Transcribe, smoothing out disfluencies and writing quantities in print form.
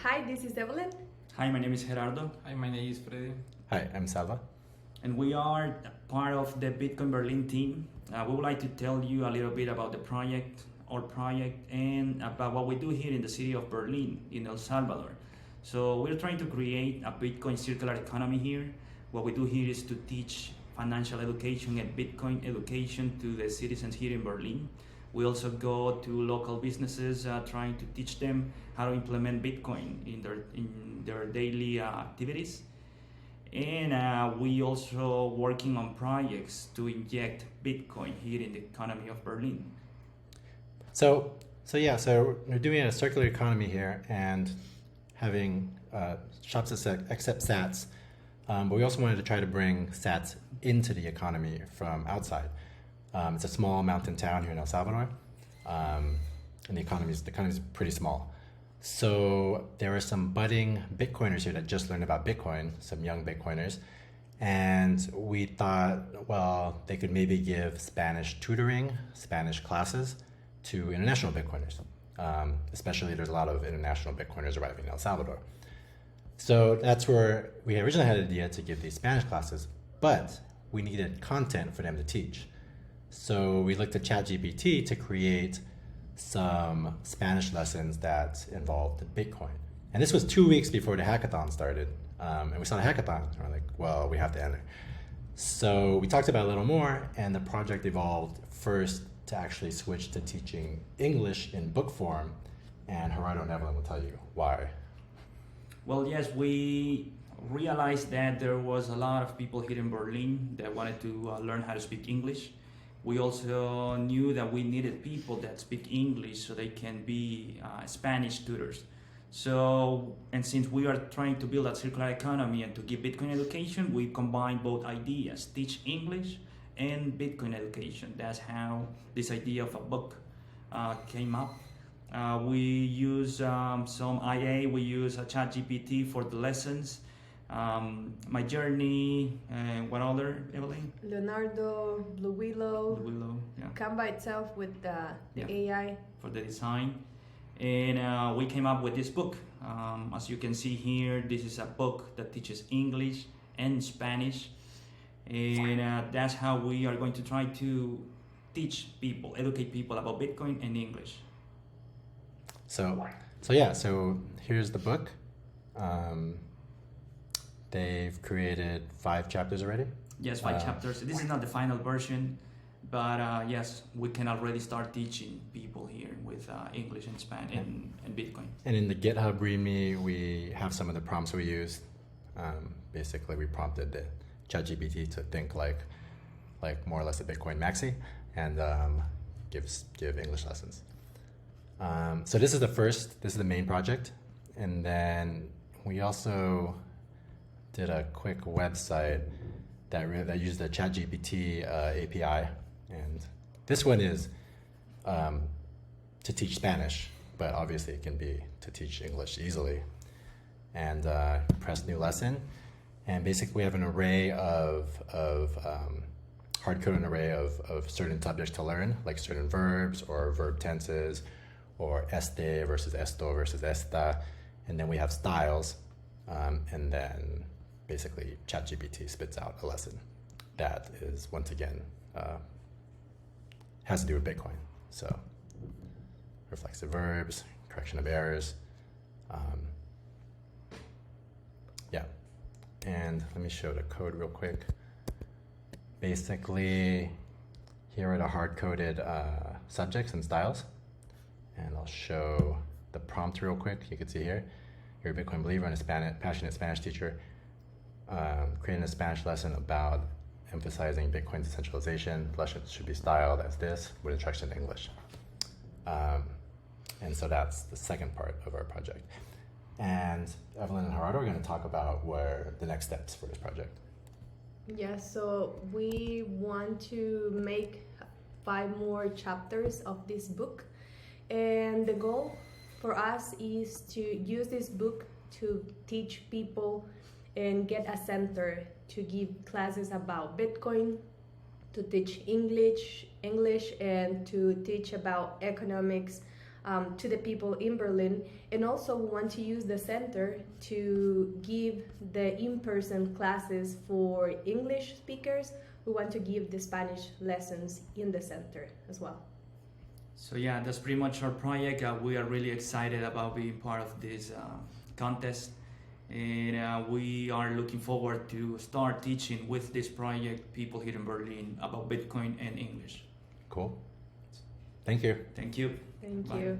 Hi, this is Evelyn. Hi, my name is Gerardo, Hi, my name is Freddy. Hi, I'm Salva. and we are part of the Bitcoin Berlin team. We would like to tell you a little bit about the project, our project, and about what we do here in the city of Berlin, in El Salvador. So we're trying to create a Bitcoin circular economy here. What we do here is to teach financial education and Bitcoin education to the citizens here in Berlin. We also go to local businesses trying to teach them how to implement Bitcoin in their daily activities. And we also working on projects to inject Bitcoin here in the economy of Berlin. So we're doing a circular economy here and having shops that accept sats, but we also wanted to try to bring sats into the economy from outside. It's a small mountain town here in El Salvador, and the economy's pretty small. So there were some budding Bitcoiners here that just learned about Bitcoin, some young Bitcoiners, and we thought, well, they could maybe give Spanish tutoring, Spanish classes to international Bitcoiners. Especially there's a lot of international Bitcoiners arriving in El Salvador. So that's where we originally had an idea to give these Spanish classes, but we needed content for them to teach. So we looked at ChatGPT to create some Spanish lessons that involved Bitcoin. And this was 2 weeks before the hackathon started. And we saw the hackathon, and we're like, well, we have to enter. So we talked about it a little more, and the project evolved first to actually switch to teaching English in book form. And Gerardo and Evelyn will tell you why. Well, yes, we realized that there was a lot of people here in Berlin that wanted to learn how to speak English. We also knew that we needed people that speak English so they can be Spanish tutors. So, and since we are trying to build a circular economy and to give Bitcoin education, we combine both ideas, teach English and Bitcoin education. That's how this idea of a book came up. We use some IA, we use a ChatGPT for the lessons. My journey, and what other, Evelyn? Leonardo, Blue Willow, The Willow, yeah. Canva itself with the Yeah. AI. For the design. And we came up with this book. As you can see here, this is a book that teaches English and Spanish. And that's how we are going to try to teach people, educate people about Bitcoin and English. So here's the book. They've created 5 chapters already. Yes, 5 chapters. This is not the final version, but yes, we can already start teaching people here with English and Spanish and Bitcoin. And in the GitHub README, we have some of the prompts we used. Basically, we prompted the ChatGPT to think like more or less a Bitcoin maxi, and give English lessons. So this is the main project, and then we also did a quick website that used the ChatGPT API, and this one is to teach Spanish, but obviously it can be to teach English easily. And press new lesson, and basically we have an array of hard-coded array of certain subjects to learn, like certain verbs or verb tenses, or este versus esto versus esta, and then we have styles, and then basically ChatGPT spits out a lesson that is, once again, has to do with Bitcoin. So reflexive verbs, correction of errors. And let me show the code real quick. Basically, here are the hard-coded subjects and styles. And I'll show the prompt real quick. You can see here, you're a Bitcoin believer and a passionate Spanish teacher, creating a Spanish lesson about emphasizing Bitcoin's decentralization. The lesson should be styled as this with instruction in English. And so that's the second part of our project. And Evelyn and Gerardo are going to talk about where the next steps for this project. Yeah, so we want to make 5 more chapters of this book. And the goal for us is to use this book to teach people and get a center to give classes about Bitcoin, to teach English, and to teach about economics, to the people in Berlin. And also we want to use the center to give the in-person classes for English speakers. We want to give the Spanish lessons in the center as well. So yeah, that's pretty much our project. We are really excited about being part of this contest, and we are looking forward to start teaching with this project people here in Berlin about Bitcoin and English. Cool. Thank you. Thank you. Thank Bye. you.